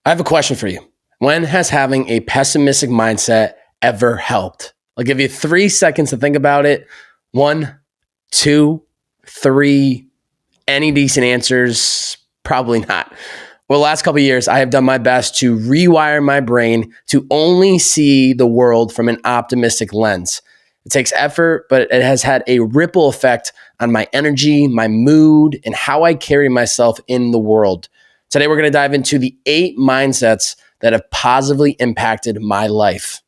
I have a question for you. When has having a pessimistic mindset ever helped? I'll give you 3 seconds to think about it. 1, 2, 3. Any decent answers? Probably not. Well, the last couple of years, I have done my best to rewire my brain to only see the world from an optimistic lens. It takes effort, but it has had a ripple effect on my energy, my mood, and how I carry myself in the world. Today, we're going to dive into the 8 mindsets that have positively impacted my life.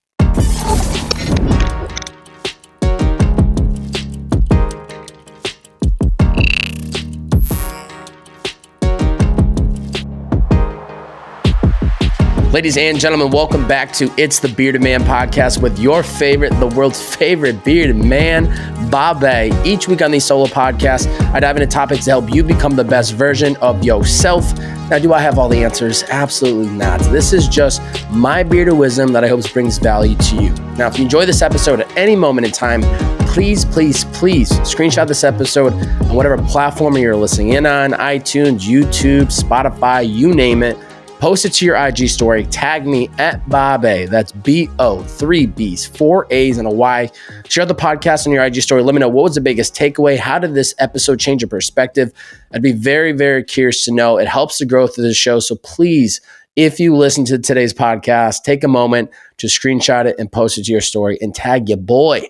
Ladies and gentlemen, welcome back to It's the Bearded Man podcast with your favorite, the world's favorite bearded man, Babe. Each week on these solo podcasts, I dive into topics to help you become the best version of yourself. Now, do I have all the answers? Absolutely not. This is just my bearded wisdom that I hope brings value to you. Now, if you enjoy this episode at any moment in time, please screenshot this episode on whatever platform you're listening in on, iTunes, YouTube, Spotify, you name it. Post it to your IG story. Tag me at Babe. That's B-O, 3 B's, 4 A's, and a Y. Share the podcast on your IG story. Let me know what was the biggest takeaway. How did this episode change your perspective? I'd be very, very curious to know. It helps the growth of the show. So please, if you listen to today's podcast, take a moment to screenshot it and post it to your story and tag your boy.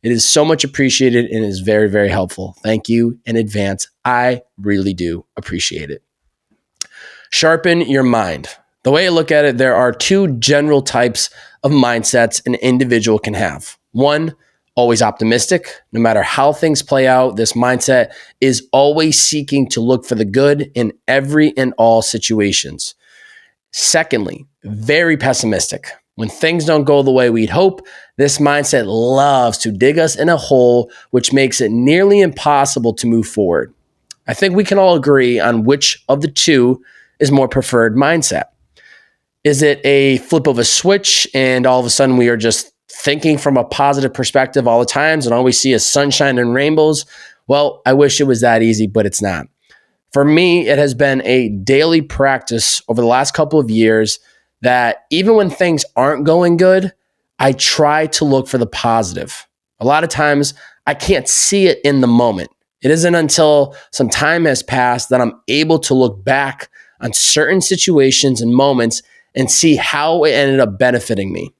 It is so much appreciated and is very, very helpful. Thank you in advance. I really do appreciate it. Sharpen your mind. The way I look at it, there are 2 general types of mindsets an individual can have. 1, always optimistic. No matter how things play out, this mindset is always seeking to look for the good in every and all situations. Secondly, very pessimistic. When things don't go the way we'd hope, this mindset loves to dig us in a hole, which makes it nearly impossible to move forward. I think we can all agree on which of the 2 is more preferred mindset. Is it a flip of a switch and all of a sudden we are just thinking from a positive perspective all the times and all we see is sunshine and rainbows? Well, I wish it was that easy, but it's not. For me, it has been a daily practice over the last couple of years that even when things aren't going good, I try to look for the positive. A lot of times I can't see it in the moment. It isn't until some time has passed that I'm able to look back on certain situations and moments and see how it ended up benefiting me.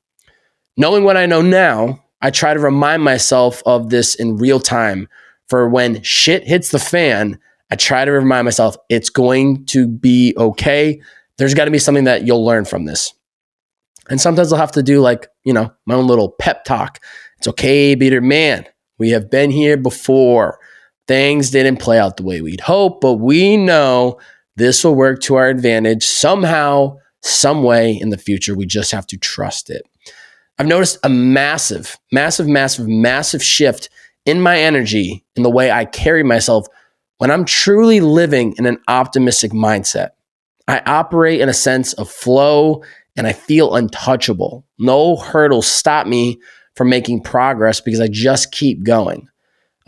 Knowing what I know now, I try to remind myself of this in real time. For when shit hits the fan, I try to remind myself it's going to be okay. There's got to be something that you'll learn from this. And sometimes I'll have to do my own little pep talk. It's okay, bearded man. We have been here before. Things didn't play out the way we'd hope, but we know this will work to our advantage somehow, some way in the future. We just have to trust it. I've noticed a massive shift in my energy, in the way I carry myself when I'm truly living in an optimistic mindset. I operate in a sense of flow and I feel untouchable. No hurdles stop me from making progress because I just keep going.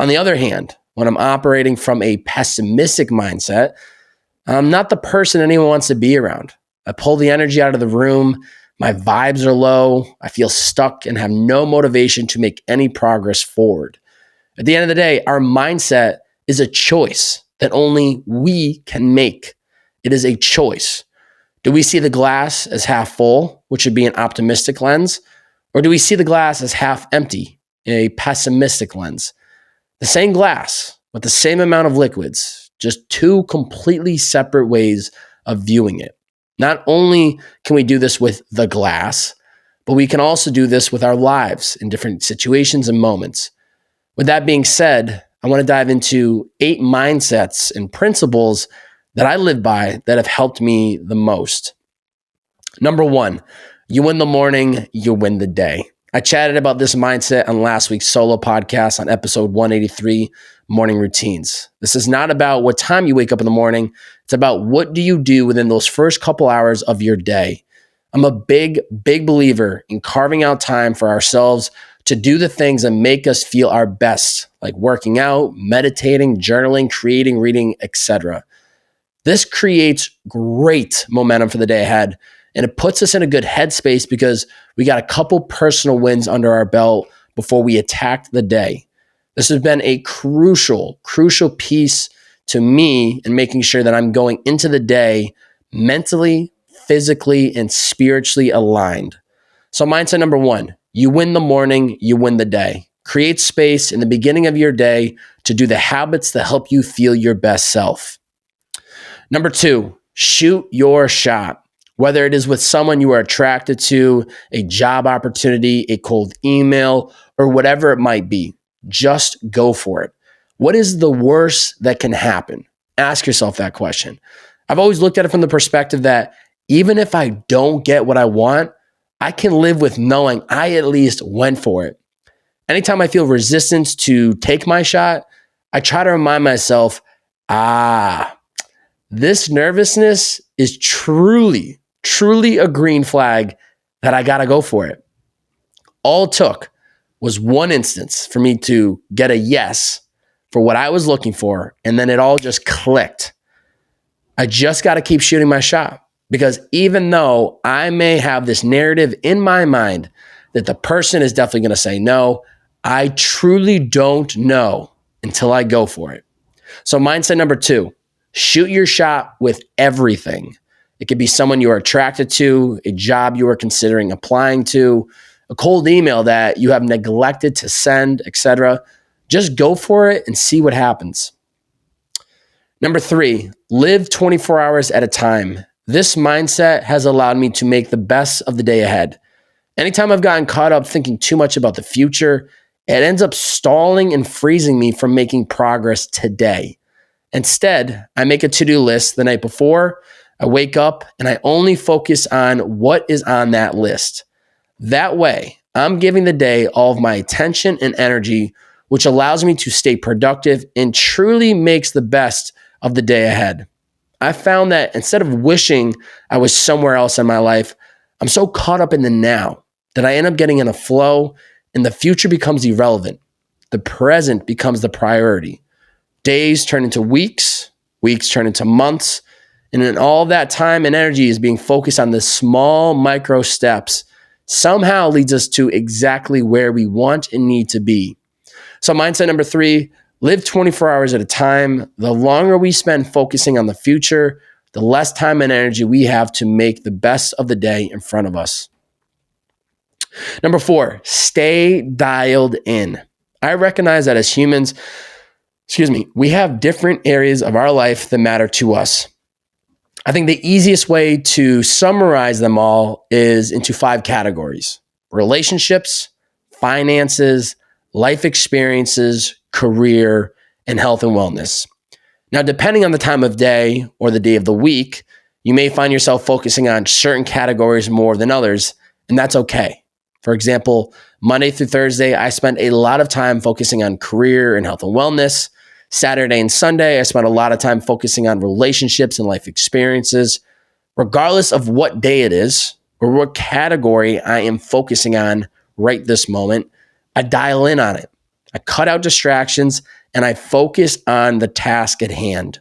On the other hand, when I'm operating from a pessimistic mindset, I'm not the person anyone wants to be around. I pull the energy out of the room. My vibes are low. I feel stuck and have no motivation to make any progress forward. At the end of the day, our mindset is a choice that only we can make. It is a choice. Do we see the glass as half full, which would be an optimistic lens? Or do we see the glass as half empty, a pessimistic lens? The same glass with the same amount of liquids, just 2 completely separate ways of viewing it. Not only can we do this with the glass, but we can also do this with our lives in different situations and moments. With that being said, I want to dive into 8 mindsets and principles that I live by that have helped me the most. Number 1, you win the morning, you win the day. I chatted about this mindset on last week's solo podcast on episode 183, Morning Routines. This is not about what time you wake up in the morning. It's about what do you do within those first couple hours of your day. I'm a big believer in carving out time for ourselves to do the things that make us feel our best, like working out, meditating, journaling, creating, reading, etc. This creates great momentum for the day ahead, and it puts us in a good headspace because we got a couple personal wins under our belt before we attacked the day. This has been a crucial piece to me in making sure that I'm going into the day mentally, physically, and spiritually aligned. So mindset number 1, you win the morning, you win the day. Create space in the beginning of your day to do the habits that help you feel your best self. Number 2, shoot your shot. Whether it is with someone you are attracted to, a job opportunity, a cold email, or whatever it might be, just go for it. What is the worst that can happen? Ask yourself that question. I've always looked at it from the perspective that even if I don't get what I want, I can live with knowing I at least went for it. Anytime I feel resistance to take my shot, I try to remind myself, this nervousness is truly a green flag that I got to go for it. All it took was one instance for me to get a yes for what I was looking for, and then it all just clicked. I just got to keep shooting my shot, because even though I may have this narrative in my mind that the person is definitely going to say no, I truly don't know until I go for it. So mindset number 2, shoot your shot with everything. It could be someone you are attracted to, a job you are considering applying to, a cold email that you have neglected to send, etc. Just go for it and see what happens. Number 3, live 24 hours at a time. This mindset has allowed me to make the best of the day ahead. Anytime I've gotten caught up thinking too much about the future, it ends up stalling and freezing me from making progress today. Instead, I make a to-do list the night before. I wake up and I only focus on what is on that list. That way, I'm giving the day all of my attention and energy, which allows me to stay productive and truly makes the best of the day ahead. I found that instead of wishing I was somewhere else in my life, I'm so caught up in the now that I end up getting in a flow and the future becomes irrelevant. The present becomes the priority. Days turn into weeks, weeks turn into months, and then all that time and energy is being focused on the small micro steps somehow leads us to exactly where we want and need to be. So mindset number 3, live 24 hours at a time. The longer we spend focusing on the future, the less time and energy we have to make the best of the day in front of us. Number 4, stay dialed in. I recognize that as humans, we have different areas of our life that matter to us. I think the easiest way to summarize them all is into 5 categories: relationships, finances, life experiences, career, and health and wellness. Now, depending on the time of day or the day of the week, you may find yourself focusing on certain categories more than others, and that's okay. For example, Monday through Thursday, I spent a lot of time focusing on career and health and wellness. Saturday and Sunday, I spent a lot of time focusing on relationships and life experiences. Regardless of what day it is or what category I am focusing on right this moment, I dial in on it. I cut out distractions and I focus on the task at hand.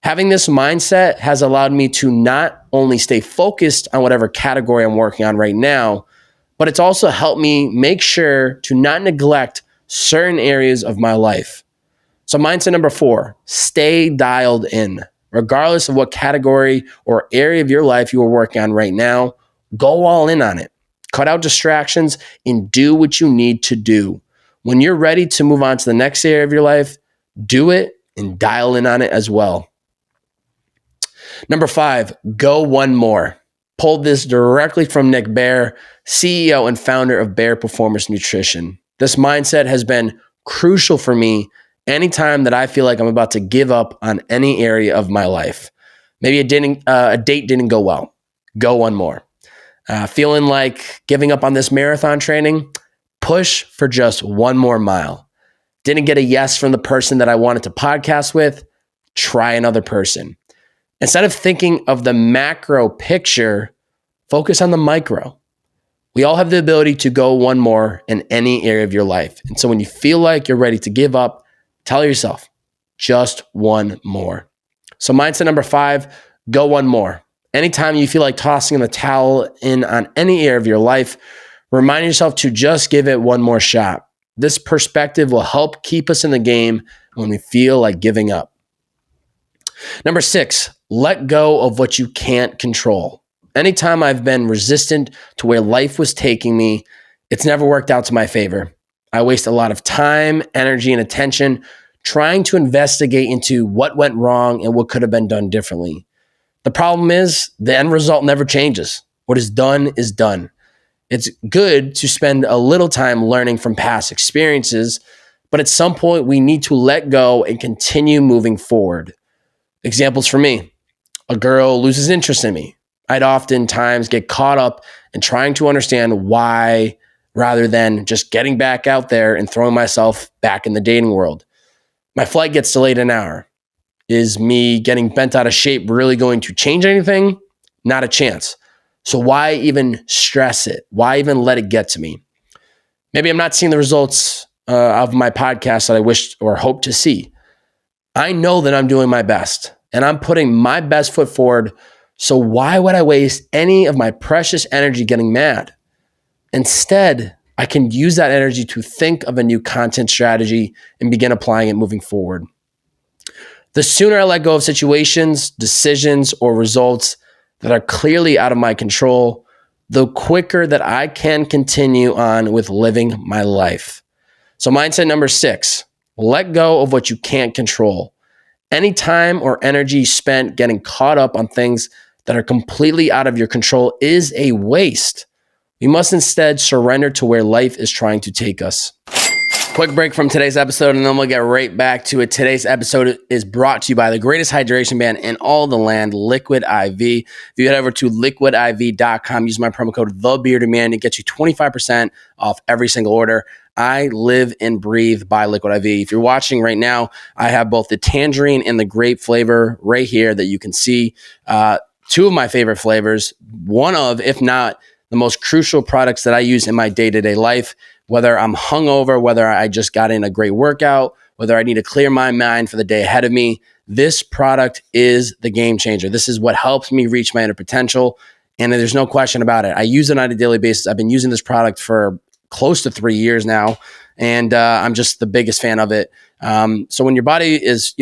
Having this mindset has allowed me to not only stay focused on whatever category I'm working on right now, but it's also helped me make sure to not neglect certain areas of my life. So mindset number 4, stay dialed in. Regardless of what category or area of your life you are working on right now, go all in on it. Cut out distractions and do what you need to do. When you're ready to move on to the next area of your life, do it and dial in on it as well. Number 5, go one more. Pulled this directly from Nick Bare, CEO and founder of Bare Performance Nutrition. This mindset has been crucial for me anytime that I feel like I'm about to give up on any area of my life. Maybe a date didn't go well. Go one more. Feeling like giving up on this marathon training? Push for just one more mile. Didn't get a yes from the person that I wanted to podcast with? Try another person. Instead of thinking of the macro picture, focus on the micro. We all have the ability to go one more in any area of your life. And so when you feel like you're ready to give up, tell yourself, just one more. So mindset number 5, go one more. Anytime you feel like tossing in the towel in on any area of your life, remind yourself to just give it one more shot. This perspective will help keep us in the game when we feel like giving up. Number 6, let go of what you can't control. Anytime I've been resistant to where life was taking me, it's never worked out to my favor. I waste a lot of time, energy, and attention trying to investigate into what went wrong and what could have been done differently. The problem is the end result never changes. What is done is done. It's good to spend a little time learning from past experiences, but at some point we need to let go and continue moving forward. Examples for me: a girl loses interest in me. I'd oftentimes get caught up in trying to understand why rather than just getting back out there and throwing myself back in the dating world. My flight gets delayed an hour. Is me getting bent out of shape really going to change anything? Not a chance. So why even stress it? Why even let it get to me? Maybe I'm not seeing the results of my podcast that I wished or hoped to see. I know that I'm doing my best and I'm putting my best foot forward. So why would I waste any of my precious energy getting mad? Instead, I can use that energy to think of a new content strategy and begin applying it moving forward. The sooner I let go of situations, decisions, or results that are clearly out of my control, the quicker that I can continue on with living my life. So mindset number 6, let go of what you can't control. Any time or energy spent getting caught up on things that are completely out of your control is a waste. We must instead surrender to where life is trying to take us. Quick break from today's episode, and then we'll get right back to it. Today's episode is brought to you by the greatest hydration band in all the land, Liquid IV. If you head over to liquidiv.com, use my promo code TheBeardedMan, it gets you 25% off every single order. I live and breathe by Liquid IV. If you're watching right now, I have both the tangerine and the grape flavor right here that you can see. 2 of my favorite flavors, one of, if not the most crucial products that I use in my day-to-day life, whether I'm hungover, whether I just got in a great workout, whether I need to clear my mind for the day ahead of me. This product is the game changer. This is what helps me reach my inner potential. And there's no question about it. I use it on a daily basis. I've been using this product for close to 3 years now. And I'm just the biggest fan of it. So when your body is,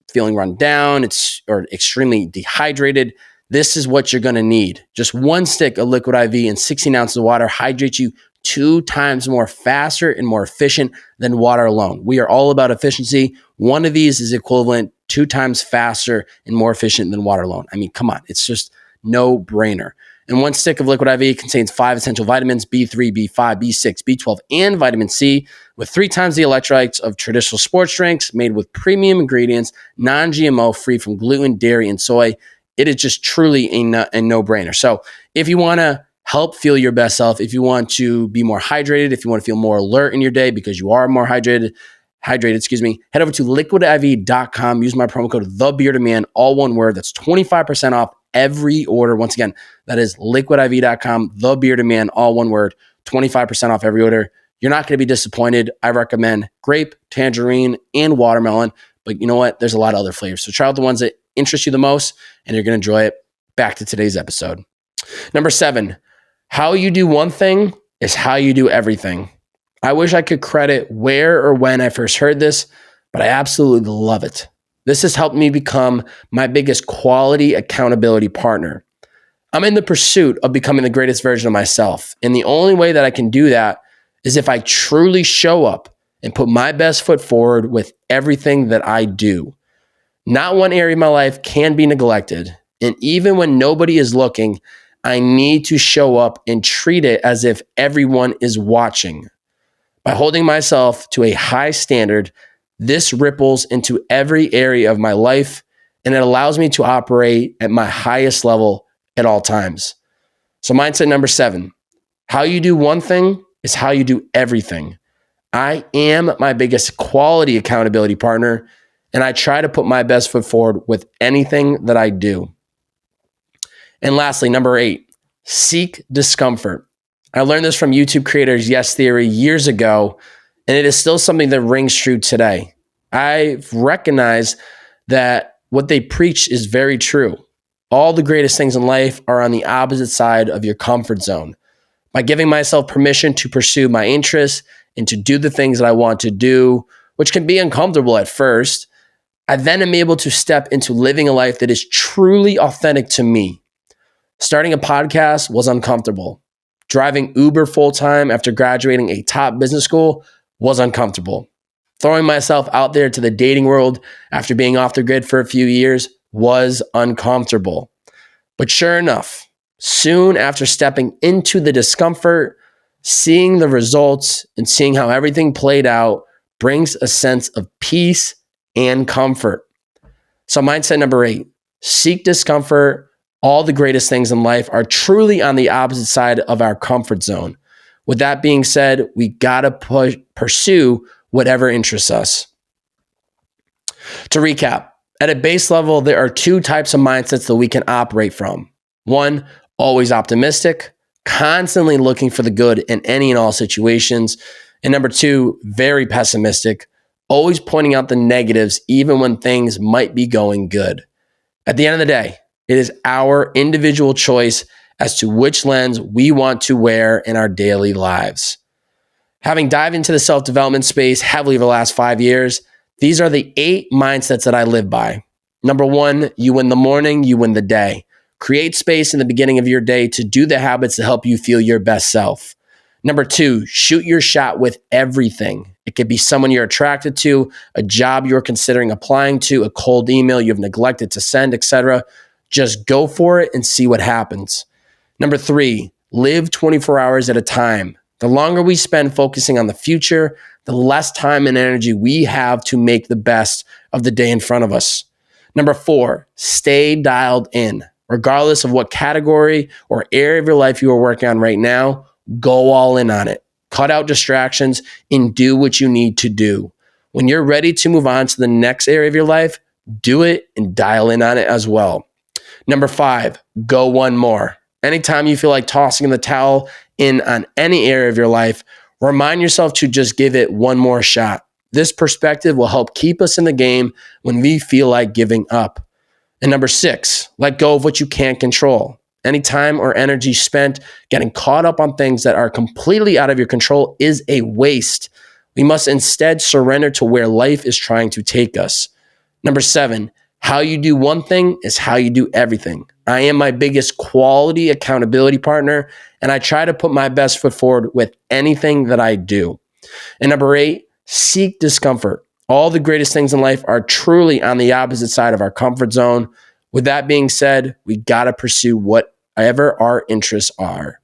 feeling run down, or extremely dehydrated, this is what you're going to need. Just 1 stick of Liquid IV and 16 ounces of water hydrates you 2 times more faster and more efficient than water alone. We are all about efficiency. One of these is equivalent 2 times faster and more efficient than water alone. I mean, come on. It's just no brainer. And 1 stick of Liquid IV contains 5 essential vitamins, B3, B5, B6, B12, and vitamin C, with 3 times the electrolytes of traditional sports drinks, made with premium ingredients, non-GMO, free from gluten, dairy, and soy. It is just truly a no-brainer. So if you want to help feel your best self, if you want to be more hydrated, if you want to feel more alert in your day because you are more hydrated, head over to liquidiv.com. Use my promo code TheBeardedMan, all one word. That's 25% off every order. Once again, that is liquidiv.com, TheBeardedMan, all one word, 25% off every order. You're not going to be disappointed. I recommend grape, tangerine, and watermelon. But you know what? There's a lot of other flavors. So try out the ones that interest you the most, and you're going to enjoy it. Back to today's episode. Number 7, how you do one thing is how you do everything. I wish I could credit where or when I first heard this, but I absolutely love it. This has helped me become my biggest quality accountability partner. I'm in the pursuit of becoming the greatest version of myself. And the only way that I can do that is if I truly show up and put my best foot forward with everything that I do. Not one area of my life can be neglected. And even when nobody is looking, I need to show up and treat it as if everyone is watching. By holding myself to a high standard, this ripples into every area of my life, and it allows me to operate at my highest level at all times. So mindset number 7, how you do one thing is how you do everything. I am my biggest quality accountability partner, and I try to put my best foot forward with anything that I do. And lastly, number 8, seek discomfort. I learned this from YouTube creators Yes Theory years ago, and it is still something that rings true today. I've recognized that what they preach is very true. All the greatest things in life are on the opposite side of your comfort zone. By giving myself permission to pursue my interests and to do the things that I want to do, which can be uncomfortable at first, I then am able to step into living a life that is truly authentic to me. Starting a podcast was uncomfortable. Driving Uber full-time after graduating a top business school was uncomfortable. Throwing myself out there to the dating world after being off the grid for a few years was uncomfortable. But sure enough, soon after stepping into the discomfort, seeing the results and seeing how everything played out brings a sense of peace and comfort. So mindset number 8, seek discomfort. All the greatest things in life are truly on the opposite side of our comfort zone. With that being said, we gotta pursue whatever interests us. To recap, at a base level, there are 2 types of mindsets that we can operate from. 1, always optimistic, constantly looking for the good in any and all situations. And number 2, very pessimistic, always pointing out the negatives even when things might be going good. At the end of the day, it is our individual choice as to which lens we want to wear in our daily lives. Having dived into the self-development space heavily over the last 5 years, these are the 8 mindsets that I live by. Number 1, you win the morning, you win the day. Create space in the beginning of your day to do the habits that help you feel your best self. Number 2, shoot your shot with everything. It could be someone you're attracted to, a job you're considering applying to, a cold email you've neglected to send, etc. Just go for it and see what happens. Number 3, live 24 hours at a time. The longer we spend focusing on the future, the less time and energy we have to make the best of the day in front of us. Number 4, stay dialed in. Regardless of what category or area of your life you are working on right now, go all in on it. Cut out distractions and do what you need to do. When you're ready to move on to the next area of your life, do it and dial in on it as well. Number 5, go one more. Anytime you feel like tossing in the towel in on any area of your life, remind yourself to just give it one more shot. This perspective will help keep us in the game when we feel like giving up. And number 6, let go of what you can't control. Any time or energy spent getting caught up on things that are completely out of your control is a waste. We must instead surrender to where life is trying to take us. Number 7, how you do one thing is how you do everything. I am my biggest quality accountability partner, and I try to put my best foot forward with anything that I do. And number 8, seek discomfort. All the greatest things in life are truly on the opposite side of our comfort zone. With that being said, we gotta pursue whatever our interests are.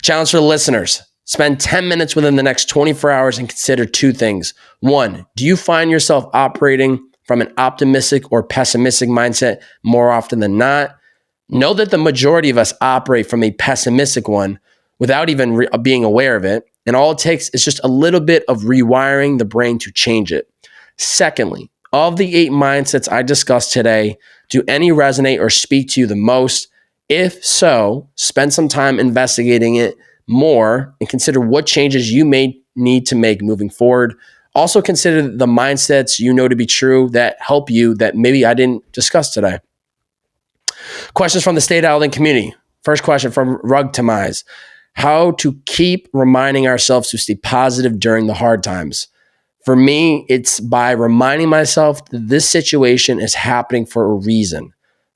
Challenge for the listeners. Spend 10 minutes within the next 24 hours and consider 2 things. 1, do you find yourself operating from an optimistic or pessimistic mindset more often than not? Know that the majority of us operate from a pessimistic one without even being aware of it. And all it takes is just a little bit of rewiring the brain to change it. Secondly, of the 8 mindsets I discussed today, do any resonate or speak to you the most? If so, spend some time investigating it more and consider what changes you may need to make moving forward. Also consider the mindsets you know to be true that help you that maybe I didn't discuss today. Questions from the Stay Dialed In community. First question from Rugtamize. How to keep reminding ourselves to stay positive during the hard times. For me, it's by reminding myself that this situation is happening for a reason.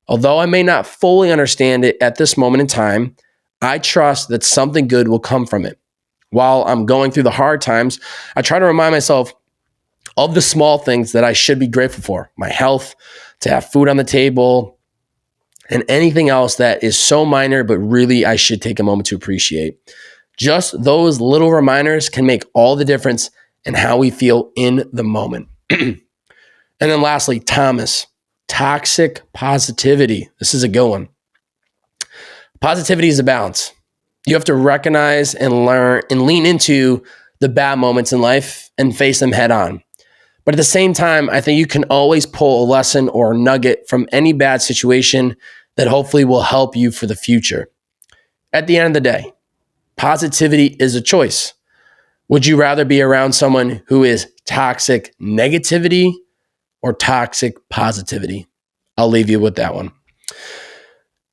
Although I may not fully understand it at this moment in time, I trust that something good will come from it. While I'm going through the hard times, I try to remind myself of the small things that I should be grateful for. My health, to have food on the table, and anything else that is so minor, but really I should take a moment to appreciate. Just those little reminders can make all the difference in how we feel in the moment. And then lastly, Thomas, toxic positivity. This is a good one. Positivity is a balance. You have to recognize and learn and lean into the bad moments in life and face them head on. But at the same time, I think you can always pull a lesson or a nugget from any bad situation that hopefully will help you for the future. At the end of the day, positivity is a choice. Would you rather be around someone who is toxic negativity or toxic positivity? I'll leave you with that one.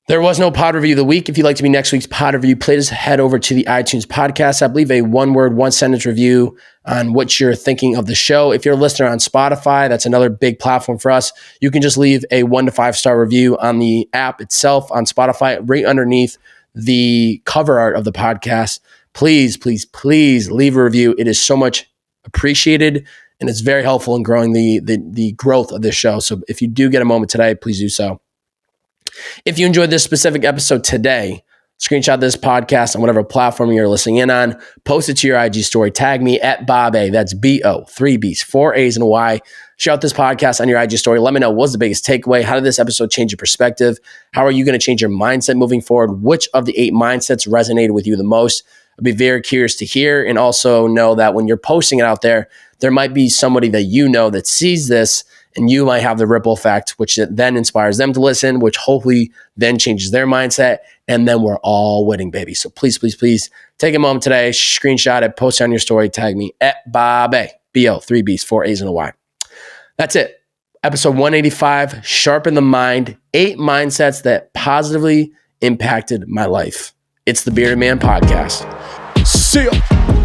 There was no pod review of the week. If you'd like to be next week's pod review, please head over to the iTunes podcast. I believe a one-word, one-sentence review on what you're thinking of the show. If you're a listener on Spotify, that's another big platform for us. You can just leave a 1 to 5 star review on the app itself on Spotify, right underneath the cover art of the podcast. Please, please, please leave a review. It is so much appreciated, and it's very helpful in growing the growth of this show. So if you do get a moment today, please do so. If you enjoyed this specific episode today, screenshot this podcast on whatever platform you're listening in on, post it to your IG story, tag me at Bob A. That's B-O, 3 B's, 4 A's and a Y. Share out this podcast on your IG story. Let me know what's the biggest takeaway. How did this episode change your perspective? How are you going to change your mindset moving forward? Which of the 8 mindsets resonated with you the most? I'd be very curious to hear, and also know that when you're posting it out there, there might be somebody that you know that sees this, and you might have the ripple effect, which then inspires them to listen, which hopefully then changes their mindset. And then we're all winning, baby. So please, please, please take a moment today, screenshot it, post it on your story, tag me at Bob A. B-O, 3 B's, 4 A's and a Y. That's it. Episode 185, Sharpen the Mind, 8 mindsets that positively impacted my life. It's the Bearded Man Podcast. See ya.